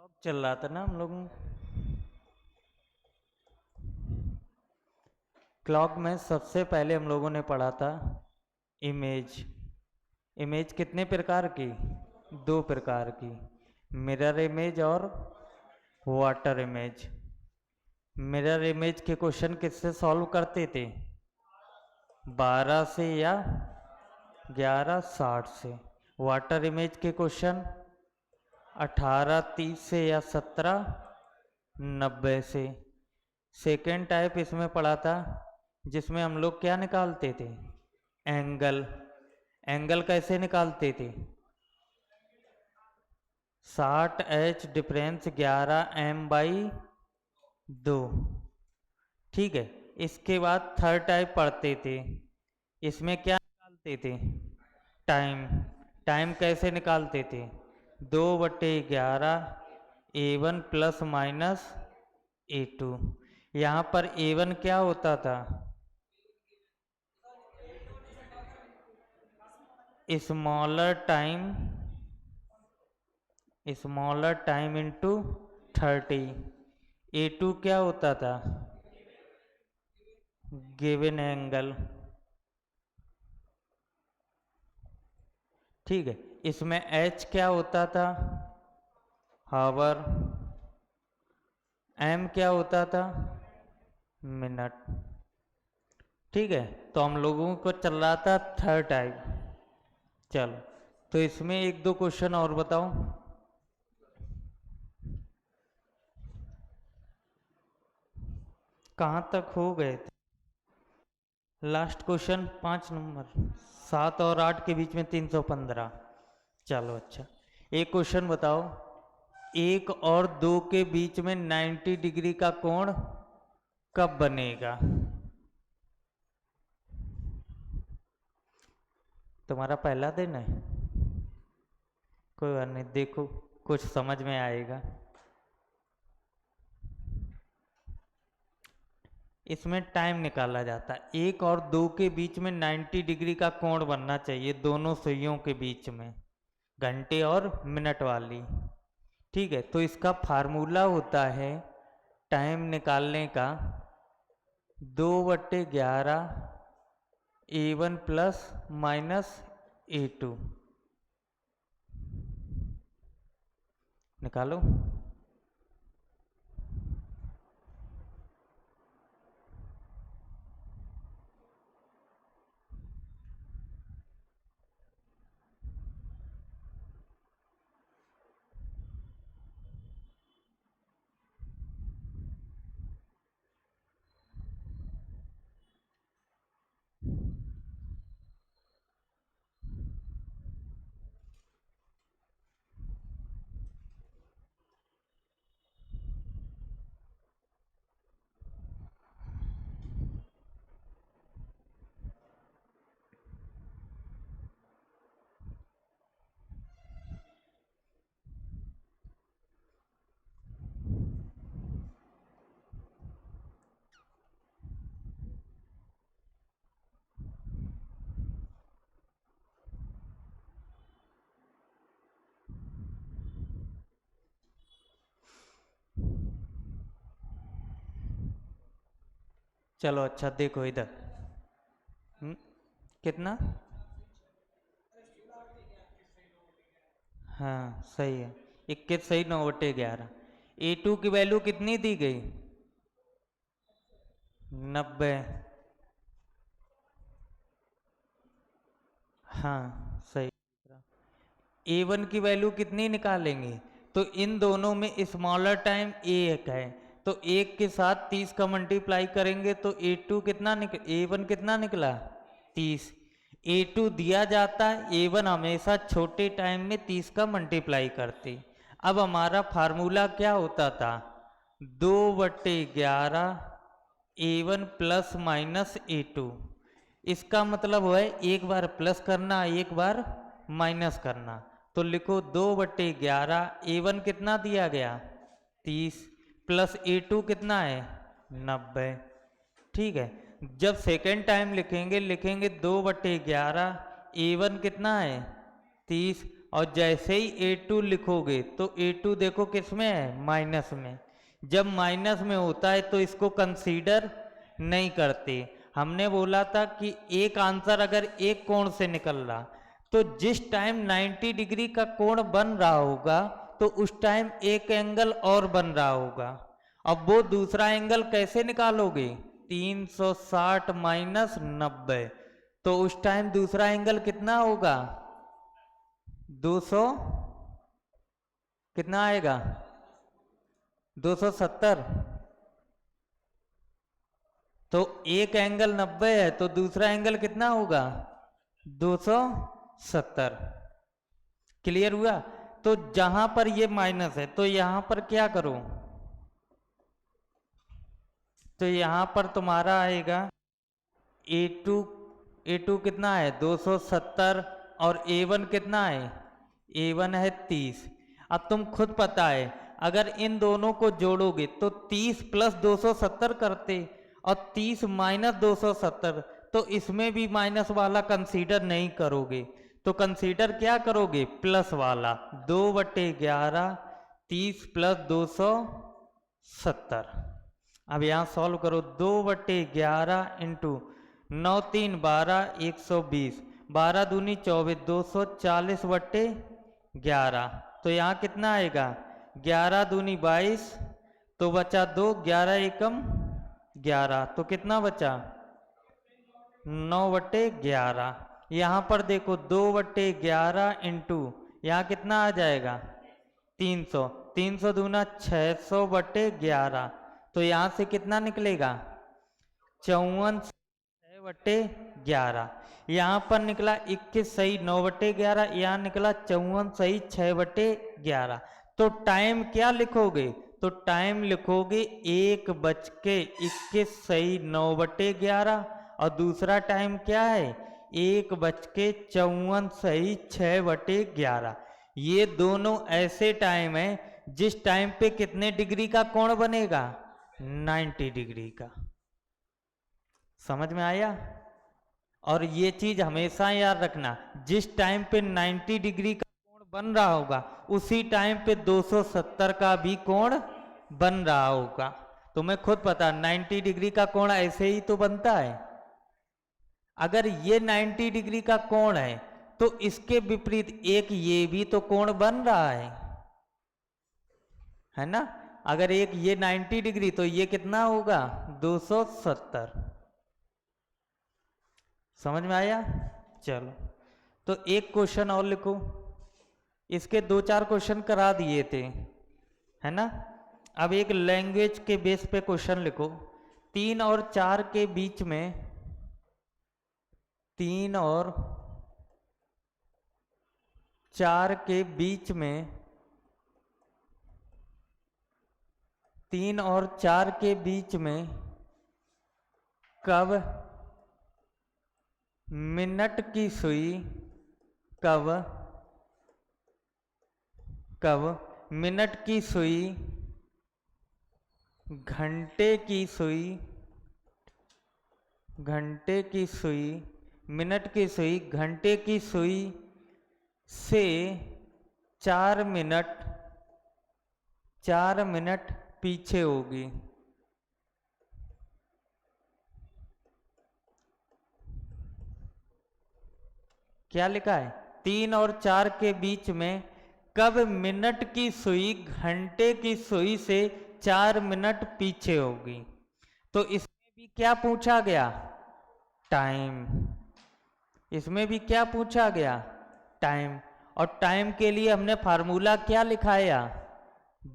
Clock चल रहा था ना हम लोग। क्लॉक में सबसे पहले हम लोगों ने पढ़ा था इमेज। इमेज कितने प्रकार की? दो प्रकार की, मिरर इमेज और वाटर इमेज। मिरर इमेज के क्वेश्चन किससे सॉल्व करते थे? 12 से या 1160 से। वाटर इमेज के क्वेश्चन 1830 से या 1790 से। सेकेंड टाइप इसमें पढ़ा था जिसमें हम लोग क्या निकालते थे? एंगल। एंगल कैसे निकालते थे? 60H difference 11m/2। ठीक है। इसके बाद थर्ड टाइप पढ़ते थे, इसमें क्या निकालते थे? टाइम। टाइम कैसे निकालते थे? 2/11 A1 प्लस माइनस A2। यहाँ पर A1 क्या होता था? Smaller time into 30। A2 क्या होता था? Given angle. ठीक है। इसमें H क्या होता था? हावर। M क्या होता था? मिनट। ठीक है। तो हम लोगों को चल रहा था थर्ड टाइप। चलो, तो इसमें एक दो क्वेश्चन और बताओ। कहाँ तक हो गए थे? Last question 5 number. 7 और 8 के बीच में 315। चलो अच्छा, एक क्वेश्चन बताओ। 1 और 2 के बीच में 90 डिग्री का कोण कब बनेगा? तुम्हारा पहला दिन है, कोई बात नहीं, देखो कुछ समझ में आएगा। इसमें टाइम निकाला जाता है। 1 और 2 के बीच में 90 डिग्री का कोण बनना चाहिए, दोनों सुइयों के बीच में, घंटे और मिनट वाली। ठीक है। तो इसका फार्मूला होता है टाइम निकालने का 2/11 A1 प्लस माइनस A2। निकालो। चलो अच्छा, देखो इधर। कितना? हाँ सही है, 21 सही 9/11। A2 की वैल्यू कितनी दी गई? 90। हाँ सही। A1 की वैल्यू कितनी निकालेंगे? तो इन दोनों में स्मॉलर टाइम एक है, तो एक के साथ 30 का मल्टीप्लाई करेंगे तो A2 कितना A1 कितना निकला? 30। A2 दिया जाता है, A1 हमेशा छोटे टाइम में 30 का मल्टीप्लाई करते। अब हमारा फार्मूला क्या होता था? 2/11 A1 प्लस माइनस A2। इसका मतलब है एक बार प्लस करना, एक बार माइनस करना। तो लिखो 2/11 A1 कितना दिया गया? 30 प्लस A2 कितना है? 90। ठीक है। जब सेकेंड टाइम लिखेंगे 2/11 A1 कितना है? 30 और जैसे ही A2 लिखोगे तो A2 देखो किस में है, माइनस में। जब माइनस में होता है तो इसको कंसीडर नहीं करते। हमने बोला था कि एक आंसर अगर एक कोण से निकल रहा, तो जिस टाइम 90 डिग्री का कोण बन रहा होगा तो उस टाइम एक एंगल और बन रहा होगा। अब वो दूसरा एंगल कैसे निकालोगे, 360 माइनस 90, तो उस टाइम दूसरा एंगल कितना होगा, 200, कितना आएगा, 270। तो एक एंगल 90 है तो दूसरा एंगल कितना होगा, 270। क्लियर हुआ। तो जहां पर ये माइनस है तो यहां पर क्या करो, तो यहां पर तुम्हारा आएगा A2, A2 कितना है 270 और A1 कितना है, A1 है 30। अब तुम खुद पता है अगर इन दोनों को जोड़ोगे तो 30 प्लस 270 करते, और 30 माइनस 270, तो इसमें भी माइनस वाला कंसीडर नहीं करोगे, तो कंसीडर क्या करोगे, प्लस वाला, 2/11, 30 प्लस 270। अब यहाँ सॉल्व करो, 2/11 इंटू 9 3 12 120, 12 दूनी 24, 240/11। तो यहाँ कितना आएगा, 11 दूनी 22, तो बचा 2, 11 एकम 11, तो कितना बचा 9/11। यहाँ पर देखो 2/11 इंटू यहाँ कितना आ जाएगा 300, 300 दूना 600/11, तो यहाँ से कितना निकलेगा 54 6/11। यहाँ पर निकला 21 सही 9/11, यहाँ निकला 54 सही 6/11। तो टाइम क्या लिखोगे, तो टाइम लिखोगे 1:21 सही 9/11, और दूसरा टाइम क्या है 1:54 सही 6/11। ये दोनों ऐसे टाइम है जिस टाइम पे कितने डिग्री का कोण बनेगा, 90 डिग्री का। समझ में आया। और ये चीज हमेशा याद रखना, जिस टाइम पे 90 डिग्री का कोण बन रहा होगा उसी टाइम पे 270 का भी कोण बन रहा होगा। तुम्हें खुद पता 90 डिग्री का कोण ऐसे ही तो बनता है। अगर ये 90 डिग्री का कोण है तो इसके विपरीत एक ये भी तो कोण बन रहा है ना। अगर एक ये 90 डिग्री तो ये कितना होगा 270। समझ में आया। चलो तो एक क्वेश्चन और लिखो, इसके 2-4 क्वेश्चन करा दिए थे, है ना। अब एक लैंग्वेज के बेस पे क्वेश्चन लिखो, 3 और 4 के बीच में, 3 और 4 के बीच में, 3 और 4 के बीच में कब मिनट की सुई, कब मिनट की सुई, घंटे की सुई, घंटे की सुई, मिनट की सुई, घंटे की सुई से 4 मिनट पीछे होगी। क्या लिखा है, 3 और 4 के बीच में कब मिनट की सुई घंटे की सुई से 4 मिनट पीछे होगी। तो इसमें भी क्या पूछा गया, टाइम। इसमें भी क्या पूछा गया, टाइम। और टाइम के लिए हमने फार्मूला क्या लिखाया,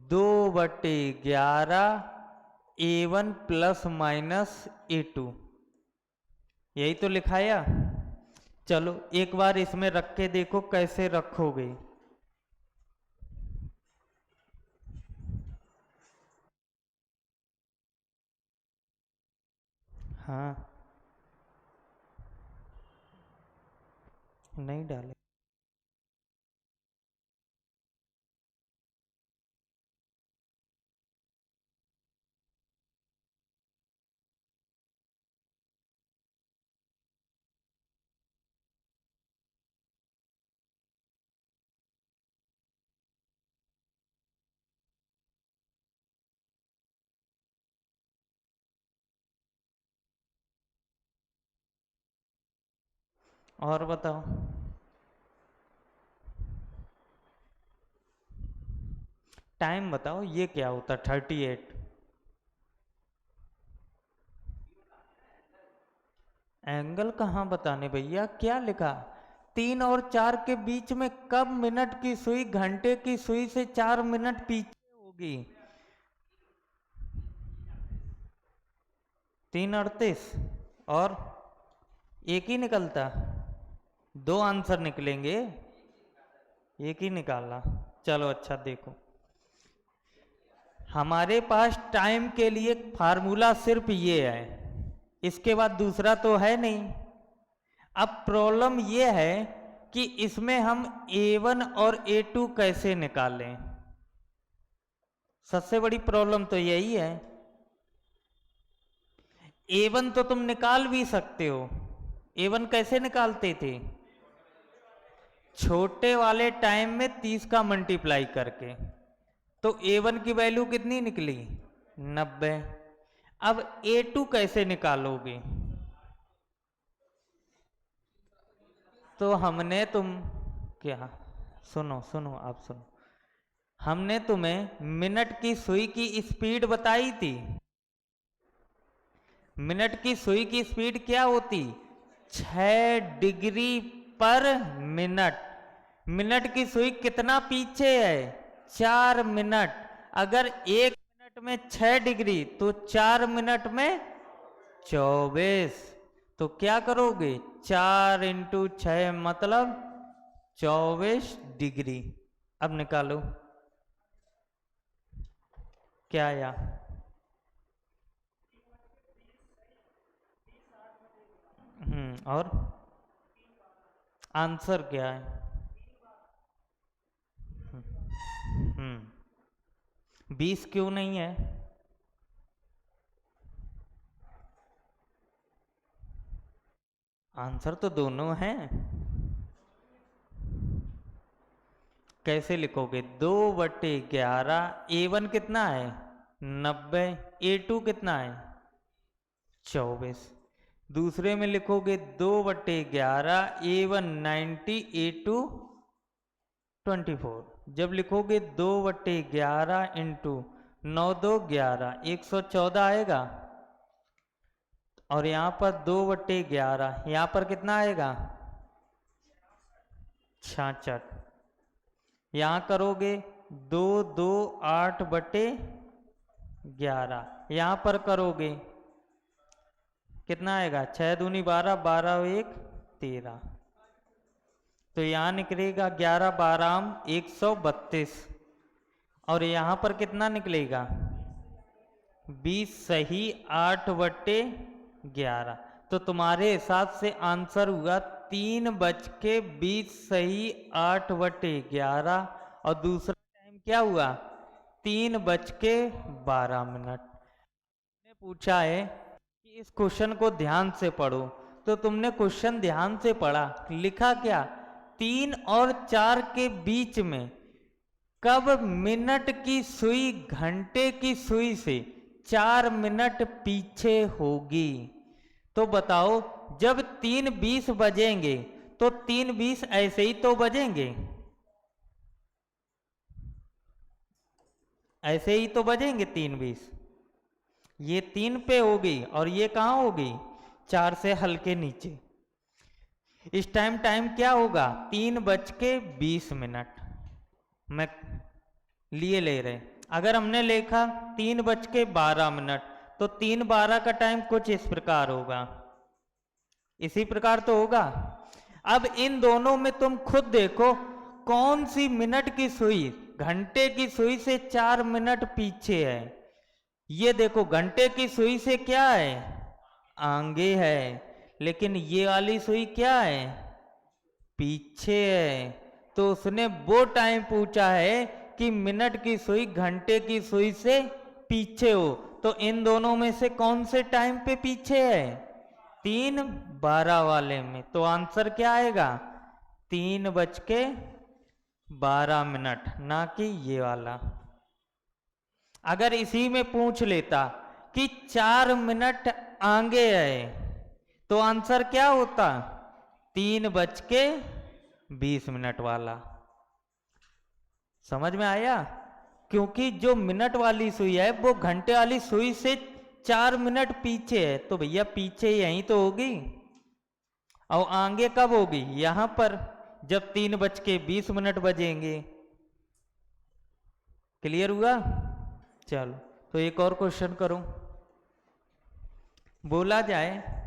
2/11 A1 प्लस माइनस A2, यही तो लिखाया। चलो एक बार इसमें रख के देखो कैसे रखोगे। हाँ नहीं डाले। और बताओ। टाइम बताओ, ये क्या होता 38? एंगल कहाँ बताने भैया, क्या लिखा? 3 और 4 के बीच में कब मिनट की सुई घंटे की सुई से 4 मिनट पीछे होगी? 3:38। और एक ही निकलता? दो आंसर निकलेंगे, एक ही निकालना। चलो अच्छा देखो, हमारे पास टाइम के लिए फार्मूला सिर्फ ये है, इसके बाद दूसरा तो है नहीं। अब प्रॉब्लम ये है कि इसमें हम A1 और A2 कैसे निकालें। सबसे बड़ी प्रॉब्लम तो यही है। A1 तो तुम निकाल भी सकते हो। A1 कैसे निकालते थे? छोटे वाले टाइम में 30 का मल्टीप्लाई करके। तो A1 की वैल्यू कितनी निकली? 90। अब A2 कैसे निकालोगे? तो हमने क्या, सुनो सुनो आप सुनो, हमने तुम्हें मिनट की सुई की स्पीड बताई थी। मिनट की सुई की स्पीड क्या होती? 6 डिग्री पर मिनट। मिनट की सुई कितना पीछे है? 4 मिनट। अगर 1 मिनट में 6 डिग्री तो 4 मिनट में 24। तो क्या करोगे? 4 इंटू 6 मतलब 24 डिग्री। अब निकालो क्या आया। और आंसर क्या है? हम्म 20 क्यों नहीं है? आंसर तो दोनों हैं। कैसे लिखोगे? 2/11। A1 कितना है? 90। A2 कितना है? 24। दूसरे में लिखोगे 2/11, A1 90, A2 24। जब लिखोगे 2/11 इंटू 9×2=11, 114 आएगा। और यहाँ पर 2/11, यहाँ पर कितना आएगा? 66। यहाँ करोगे 2 2 8/11, यहाँ पर करोगे कितना आएगा? 6 दूनी 12, 12 1 13। तो यहाँ निकलेगा 11 12 132। और यहाँ पर कितना निकलेगा? 20 सही 8/11। तो तुम्हारे हिसाब से आंसर हुआ 3:20 सही 8/11। और दूसरा टाइम क्या हुआ? 3:12। ने पूछा है कि इस क्वेश्चन को ध्यान से पढ़ो, तो तुमने क्वेश्चन ध्यान से पढ़ा, लिखा क्या? 3 और 4 के बीच में कब मिनट की सुई घंटे की सुई से 4 मिनट पीछे होगी। तो बताओ, जब 3:20 बजेंगे तो 3:20 ऐसे ही तो बजेंगे, ऐसे ही तो बजेंगे 3:20। ये 3 पे होगी और ये कहाँ होगी? 4 से हल्के नीचे। इस टाइम क्या होगा? 3:20। मैं लिए ले रहे, अगर हमने लिखा 3:12, तो 3:12 का टाइम कुछ इस प्रकार होगा, इसी प्रकार तो होगा। अब इन दोनों में तुम खुद देखो कौन सी मिनट की सुई घंटे की सुई से 4 मिनट पीछे है। ये देखो घंटे की सुई से क्या है? आगे है। लेकिन ये वाली सुई क्या है? पीछे है। तो उसने वो टाइम पूछा है कि मिनट की सुई घंटे की सुई से पीछे हो। तो इन दोनों में से कौन से टाइम पे पीछे है? 3:12 वाले में। तो आंसर क्या आएगा? 3:12, ना कि ये वाला। अगर इसी में पूछ लेता कि 4 मिनट आगे है तो आंसर क्या होता? 3:20 वाला। समझ में आया? क्योंकि जो मिनट वाली सुई है वो घंटे वाली सुई से 4 मिनट पीछे है, तो भैया पीछे यहीं तो होगी। और आगे कब होगी? यहां पर, जब 3:20 बजेंगे। क्लियर हुआ? चलो, तो एक और क्वेश्चन करूं। बोला जाए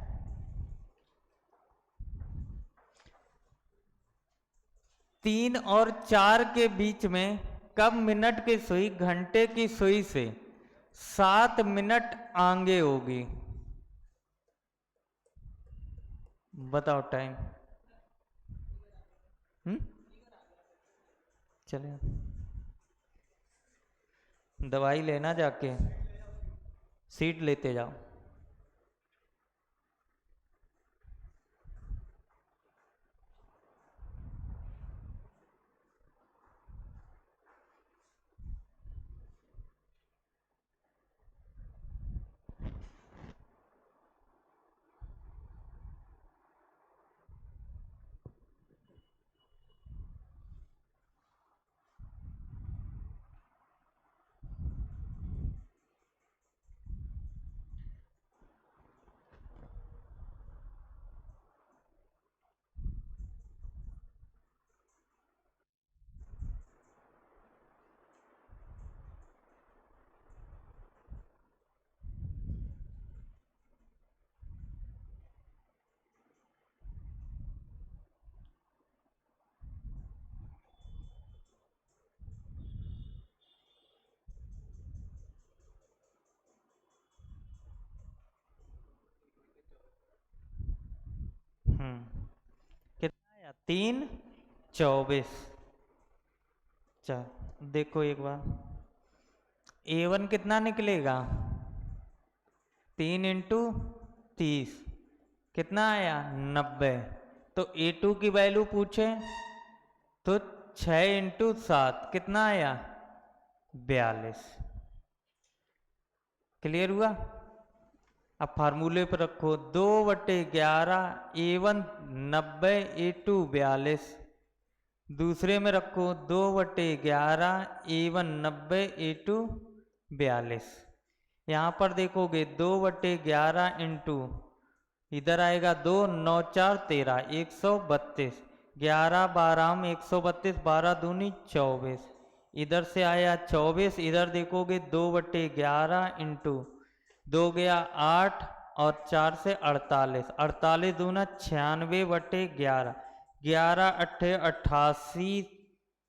3 और 4 के बीच में कब मिनट की सुई घंटे की सुई से 7 मिनट आगे होगी? बताओ टाइम। चलिए, दवाई लेना, जाके सीट लेते जाओ। कितना आया? 3:24। चल देखो एक बार, A1 कितना निकलेगा? 3 × 30 कितना आया? 90। तो A2 की वैल्यू पूछे तो 6 × 7 कितना आया? 42। क्लियर हुआ? अब फार्मूले पर रखो, 2/11 A1 90 A2 42। दूसरे में रखो 2/11 A1 90 A2 42। यहाँ पर देखोगे 2/11 इंटू, इधर आएगा 2, 9 4 13, 132। 11 12 में 132, 12 दूनी 24। इधर से आया 24, इधर देखोगे 2/11 इंटू 2 गया 8 और 4 से 48, 48 दूना 96/11, 11 8 88,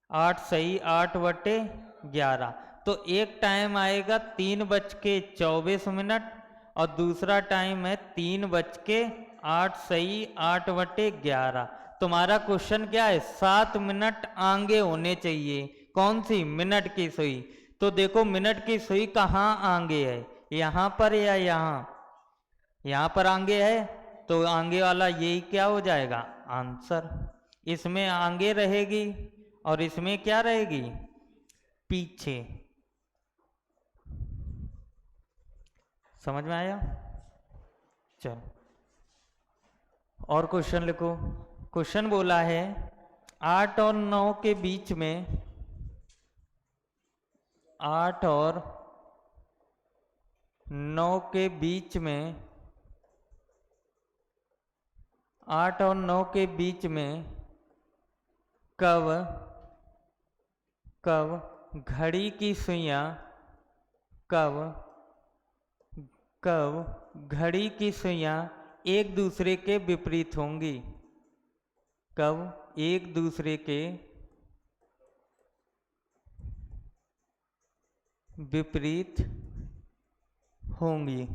8 सही 8/11। तो एक टाइम आएगा 3:24 और दूसरा टाइम है 3:08 सही 8/11। तुम्हारा क्वेश्चन क्या है? 7 मिनट आगे होने चाहिए। कौन सी? मिनट की सुई। तो देखो मिनट की सुई कहाँ आगे है, यहाँ पर या यहाँ? यहाँ पर आगे है, तो आगे वाला यही क्या हो जाएगा? आंसर। इसमें आगे रहेगी और इसमें क्या रहेगी? पीछे। समझ में आया? चलो और क्वेश्चन लिखो। क्वेश्चन बोला है 8 और 9 के बीच में, 8 और 9 के बीच में, 8 और 9 के बीच में कब घड़ी की सुइयां, कब घड़ी की सुइयां एक दूसरे के विपरीत होंगी? कब एक दूसरे के विपरीत होंगी?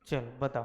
चलो बताओ।